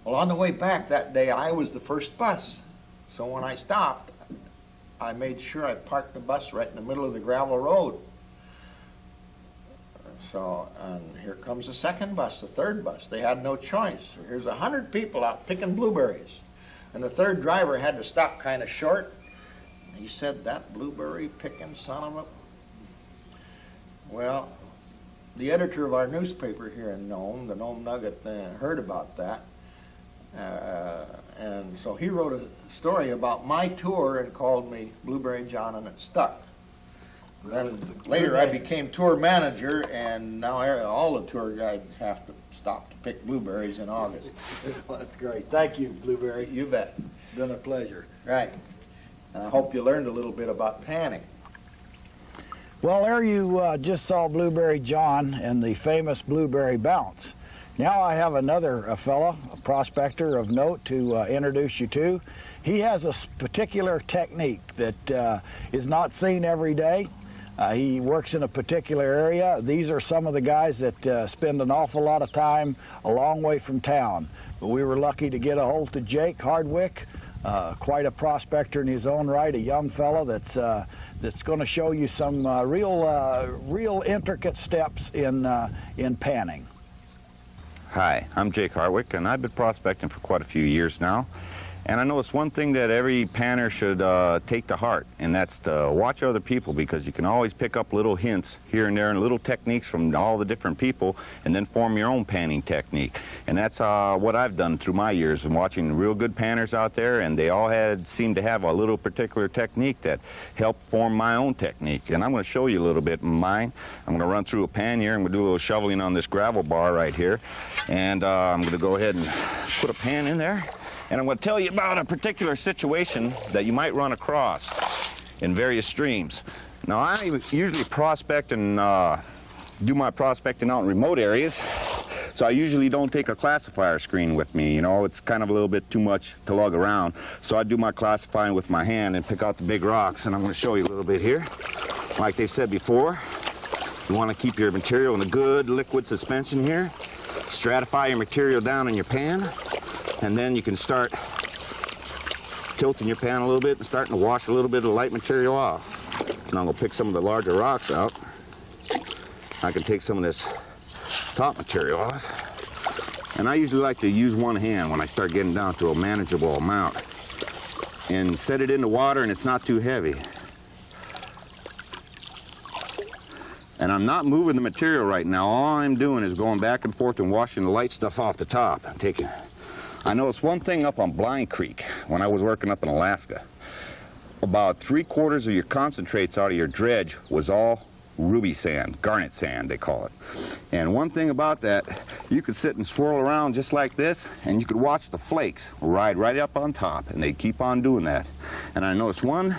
Well, on the way back that day, I was the first bus. So when I stopped, I made sure I parked the bus right in the middle of the gravel road. So, and here comes the second bus, the third bus. They had no choice. Here's 100 people out picking blueberries. And the third driver had to stop kind of short. He said, "That blueberry picking son of a..." Well, the editor of our newspaper here in Nome, the Nome Nugget, heard about that. And so he wrote a story about my tour and called me Blueberry John, and it stuck. Then later I became tour manager, and now all the tour guides have to stop to pick blueberries in August. Well, that's great. Thank you, Blueberry. You bet. It's been a pleasure. Right. And I hope you learned a little bit about panning. Well, there you just saw Blueberry John and the famous blueberry bounce. Now I have another fellow, a prospector of note, to introduce you to. He has a particular technique that is not seen every day. He works in a particular area. These are some of the guys that spend an awful lot of time a long way from town. But we were lucky to get a hold of Jake Hardwick, quite a prospector in his own right, a young fellow that's going to show you some real intricate steps in panning. Hi, I'm Jake Hardwick, and I've been prospecting for quite a few years now. And I know it's one thing that every panner should take to heart, and that's to watch other people, because you can always pick up little hints here and there and little techniques from all the different people, and then form your own panning technique. And that's what I've done through my years and watching real good panners out there, and they all seemed to have a little particular technique that helped form my own technique. And I'm going to show you a little bit of mine. I'm going to run through a pan here. I'm going to do a little shoveling on this gravel bar right here, and I'm going to go ahead and put a pan in there. And I'm going to tell you about a particular situation that you might run across in various streams. Now, I usually prospect and do my prospecting out in remote areas, so I usually don't take a classifier screen with me. You know, it's kind of a little bit too much to lug around. So I do my classifying with my hand and pick out the big rocks, and I'm going to show you a little bit here. Like they said before, you want to keep your material in a good liquid suspension here. Stratify your material down in your pan. And then you can start tilting your pan a little bit and starting to wash a little bit of the light material off. And I'm going to pick some of the larger rocks out. I can take some of this top material off. And I usually like to use one hand when I start getting down to a manageable amount. And set it in the water, and it's not too heavy. And I'm not moving the material right now. All I'm doing is going back and forth and washing the light stuff off the top. I noticed one thing up on Blind Creek when I was working up in Alaska. About 3/4 of your concentrates out of your dredge was all ruby sand, garnet sand they call it. And one thing about that, you could sit and swirl around just like this, and you could watch the flakes ride right up on top, and they keep on doing that. And I noticed one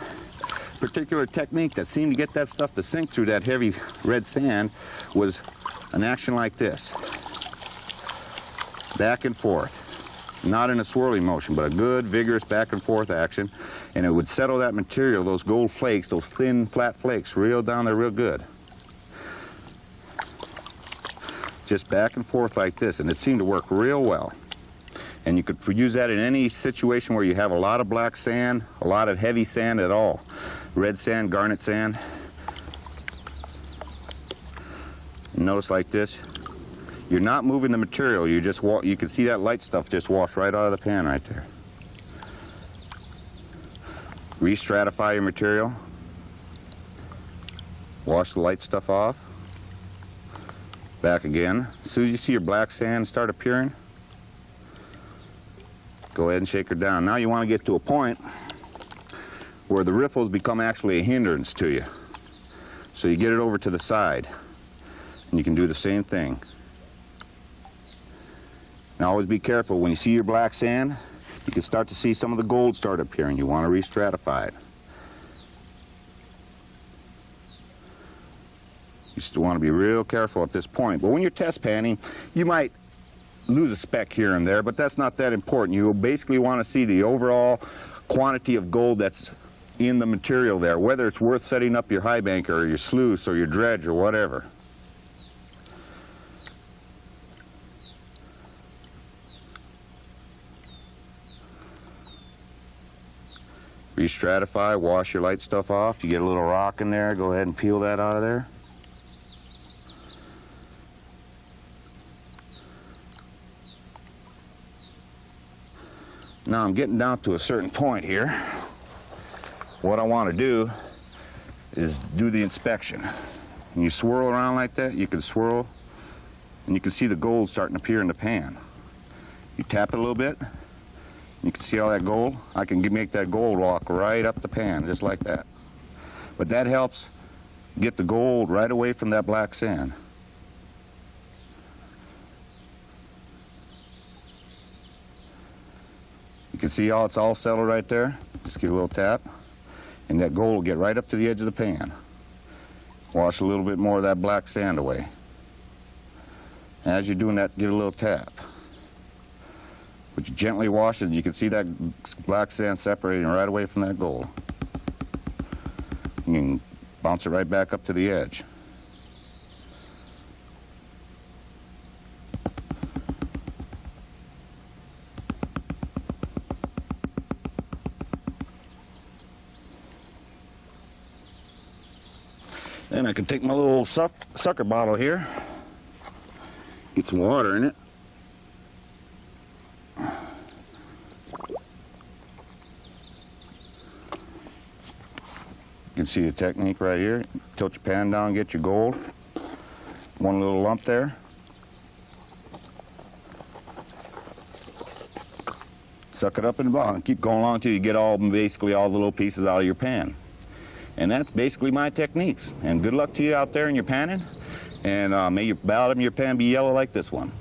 particular technique that seemed to get that stuff to sink through that heavy red sand was an action like this. Back and forth. Not in a swirling motion, but a good, vigorous back and forth action. And it would settle that material, those gold flakes, those thin, flat flakes, real down there real good. Just back and forth like this, and it seemed to work real well. And you could use that in any situation where you have a lot of black sand, a lot of heavy sand at all. Red sand, garnet sand. And notice like this. You're not moving the material, you just you can see that light stuff just wash right out of the pan right there. Re-stratify your material. Wash the light stuff off. Back again. As soon as you see your black sand start appearing, go ahead and shake her down. Now you want to get to a point where the riffles become actually a hindrance to you. So you get it over to the side, and you can do the same thing. Now always be careful, when you see your black sand, you can start to see some of the gold start appearing. You want to re-stratify it. You still want to be real careful at this point. But when you're test panning, you might lose a speck here and there, but that's not that important. You basically want to see the overall quantity of gold that's in the material there, whether it's worth setting up your high bank or your sluice or your dredge or whatever. Restratify, wash your light stuff off. You get a little rock in there, go ahead and peel that out of there. Now I'm getting down to a certain point here. What I want to do is do the inspection. When you swirl around like that, you can swirl and you can see the gold starting to appear in the pan. You tap it a little bit, you can see all that gold. I can make that gold walk right up the pan, just like that. But that helps get the gold right away from that black sand. You can see how it's all settled right there. Just give a little tap, and that gold will get right up to the edge of the pan. Wash a little bit more of that black sand away. As you're doing that, give it a little tap. But you gently wash it, you can see that black sand separating right away from that gold. You can bounce it right back up to the edge. Then I can take my little sucker bottle here, get some water in it. You can see the technique right here. Tilt your pan down, get your gold. One little lump there. Suck it up in the bottom. Keep going along until you get basically all the little pieces out of your pan. And that's basically my techniques. And good luck to you out there in your panning. And may your bottom of your pan be yellow like this one.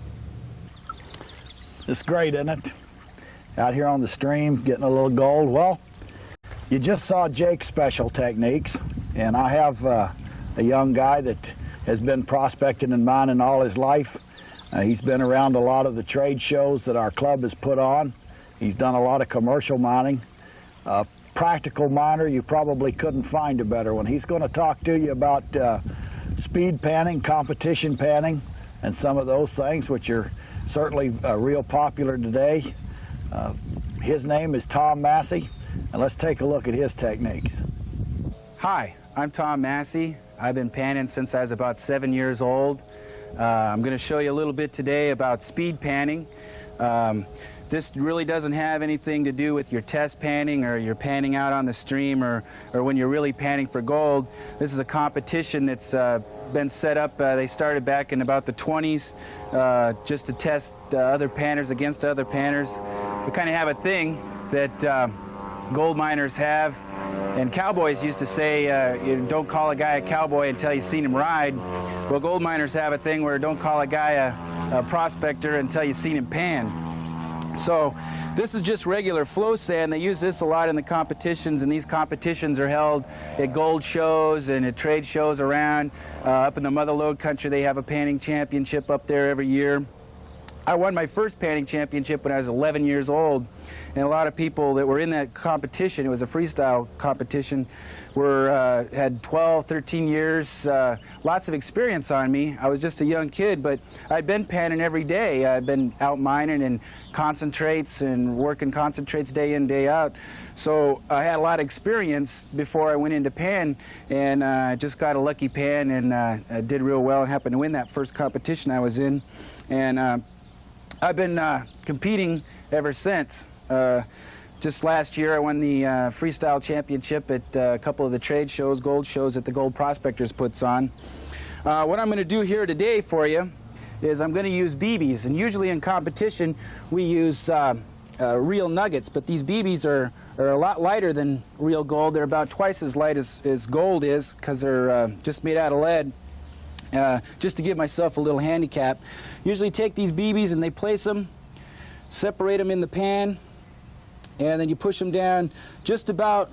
It's great, isn't it? Out here on the stream, getting a little gold. Well, you just saw Jake's special techniques, and I have a young guy that has been prospecting and mining all his life. He's been around a lot of the trade shows that our club has put on. He's done a lot of commercial mining. Practical miner, you probably couldn't find a better one. He's going to talk to you about speed panning, competition panning, and some of those things, which are certainly real popular today. His name is Tom Massey, and let's take a look at his techniques. Hi, I'm Tom Massey. I've been panning since I was about 7 years old. I'm going to show you a little bit today about speed panning. This really doesn't have anything to do with your test panning or your panning out on the stream or when you're really panning for gold. This is a competition that's been set up. They started back in about the 20s just to test other panners against other panners. We kind of have a thing that gold miners have, and cowboys used to say, you don't call a guy a cowboy until you've seen him ride. Well, gold miners have a thing where don't call a guy a prospector until you've seen him pan. So this is just regular flow sand. They use this a lot in the competitions, and these competitions are held at gold shows and at trade shows around. Up in the Mother Lode country, they have a panning championship up there every year. I won my first panning championship when I was 11 years old, and a lot of people that were in that competition, it was a freestyle competition, had 12, 13 years, lots of experience on me. I was just a young kid, but I'd been panning every day. I'd been out mining and concentrates and working concentrates day in, day out. So I had a lot of experience before I went into pan, and I just got a lucky pan and I did real well and happened to win that first competition I was in. And I've been competing ever since. Just last year I won the freestyle championship at a couple of the trade shows, gold shows that the Gold Prospectors puts on. What I'm going to do here today for you is I'm going to use BBs, and usually in competition we use real nuggets, but these BBs are a lot lighter than real gold. They're about twice as light as gold is because they're just made out of lead. Just to give myself a little handicap. Usually take these BBs and they place them, separate them in the pan, and then you push them down just about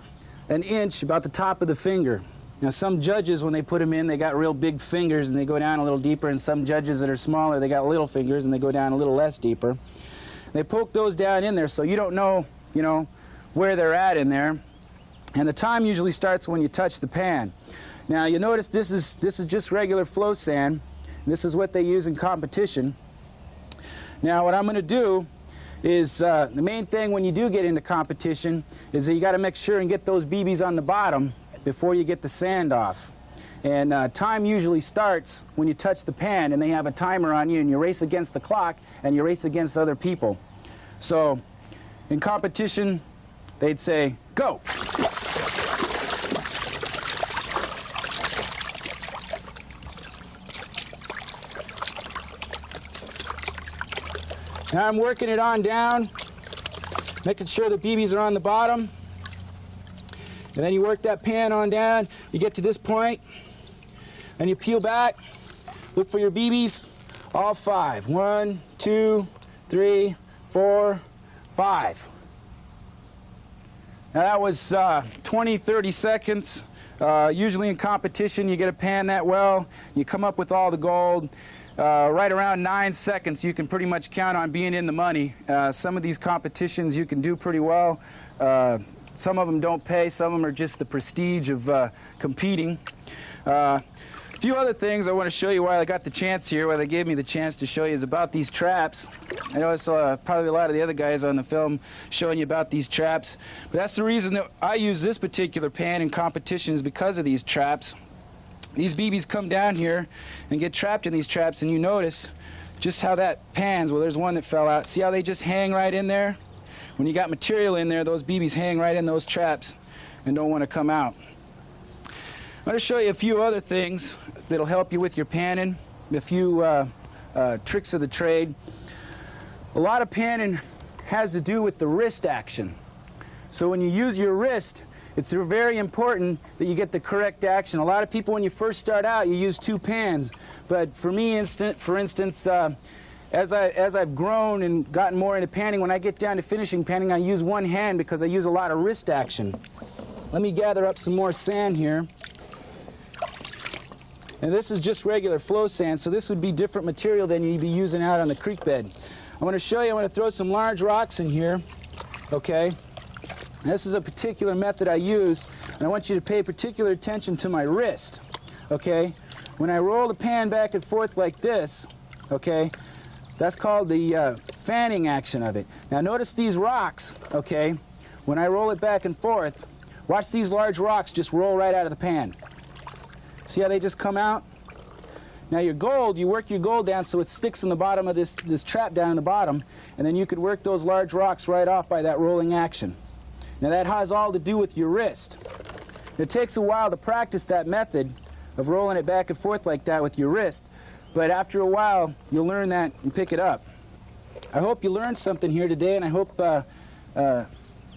an inch, about the top of the finger. Now some judges, when they put them in, they got real big fingers and they go down a little deeper, and some judges that are smaller, they got little fingers and they go down a little less deeper. They poke those down in there so you don't know, where they're at in there. And the time usually starts when you touch the pan. Now you notice this is just regular flow sand. This is what they use in competition. Now what I'm going to do is, the main thing when you do get into competition is that you got to make sure and get those BBs on the bottom before you get the sand off. And time usually starts when you touch the pan, and they have a timer on you, and you race against the clock and you race against other people. So in competition they'd say, go! Now I'm working it on down, making sure the BBs are on the bottom. And then you work that pan on down, you get to this point, and you peel back, look for your BBs, all 5. 1, 2, 3, 4, 5. Now that was 20, 30 seconds. Usually in competition you get a pan that well, you come up with all the gold. Right around 9 seconds you can pretty much count on being in the money. Some of these competitions you can do pretty well. Some of them don't pay, some of them are just the prestige of competing. A few other things I want to show you while I got the chance here, while they gave me the chance to show you, is about these traps. I know I saw probably a lot of the other guys on the film showing you about these traps, but that's the reason that I use this particular pan in competitions, because of these traps. These BBs come down here and get trapped in these traps, and you notice just how that pans. Well, there's one that fell out. See how they just hang right in there? When you got material in there, those BBs hang right in those traps and don't want to come out. I'm going to show you a few other things that'll help you with your panning, a few tricks of the trade. A lot of panning has to do with the wrist action. So when you use your wrist, it's very important that you get the correct action. A lot of people, when you first start out, you use 2 pans. But for me, for instance, as I've grown and gotten more into panning, when I get down to finishing panning, I use 1 hand because I use a lot of wrist action. Let me gather up some more sand here. And this is just regular flow sand, so this would be different material than you'd be using out on the creek bed. I'm going to show you, I'm going to throw some large rocks in here, okay? This is a particular method I use, and I want you to pay particular attention to my wrist, okay? When I roll the pan back and forth like this, okay, that's called the fanning action of it. Now notice these rocks, okay, when I roll it back and forth, watch these large rocks just roll right out of the pan. See how they just come out? Now your gold, you work your gold down so it sticks in the bottom of this trap down in the bottom, and then you could work those large rocks right off by that rolling action. Now that has all to do with your wrist. It takes a while to practice that method of rolling it back and forth like that with your wrist, but after a while you'll learn that and pick it up. I hope you learned something here today, and I hope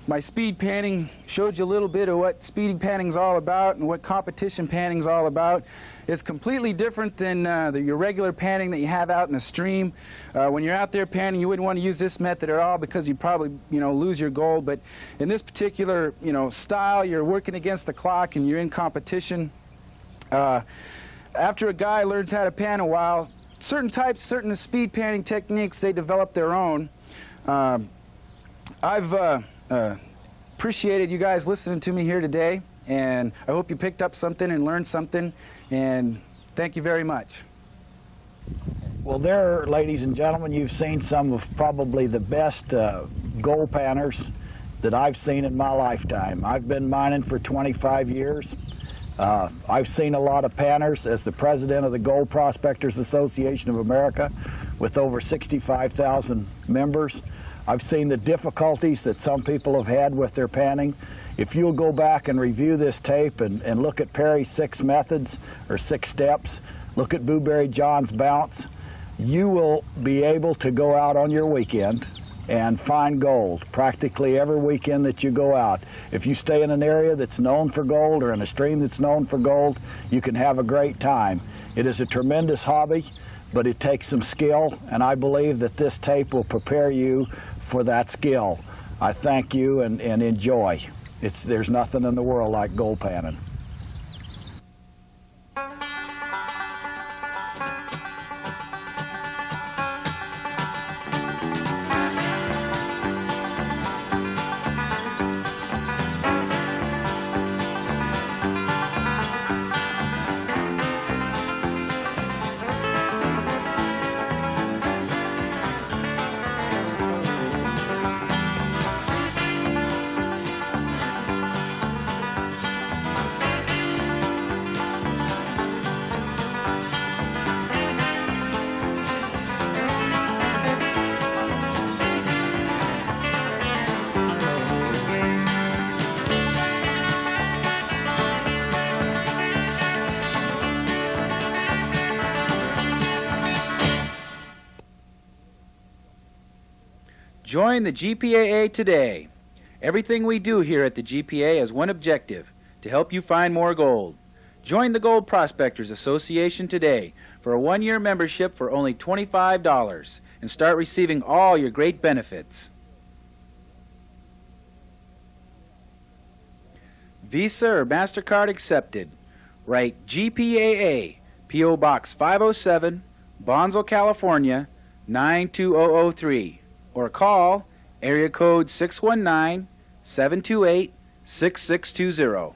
my speed panning showed you a little bit of what speed panning's all about and what competition panning's all about. It's completely different than your regular panning that you have out in the stream. When you're out there panning, you wouldn't want to use this method at all because you'd probably, lose your gold. But in this particular, style, you're working against the clock and you're in competition. After a guy learns how to pan a while, certain speed panning techniques, they develop their own. I've appreciated you guys listening to me here today, and I hope you picked up something and learned something, and thank you very much. Well, there, ladies and gentlemen, you've seen some of probably the best gold panners that I've seen in my lifetime. I've been mining for 25 years. I've seen a lot of panners as the president of the Gold Prospectors Association of America with over 65,000 members. I've seen the difficulties that some people have had with their panning. If you'll go back and review this tape and look at Perry's 6 methods or 6 steps, look at Blueberry John's bounce, you will be able to go out on your weekend and find gold practically every weekend that you go out. If you stay in an area that's known for gold or in a stream that's known for gold, you can have a great time. It is a tremendous hobby, but it takes some skill, and I believe that this tape will prepare you for that skill. I thank you and enjoy. There's nothing in the world like gold panning. Join the GPAA today. Everything we do here at the GPA has one objective, to help you find more gold. Join the Gold Prospectors Association today for a one-year membership for only $25 and start receiving all your great benefits. Visa or MasterCard accepted. Write GPAA, P.O. Box 507, Bonsall, California, 92003, or call area code 619-728-6620.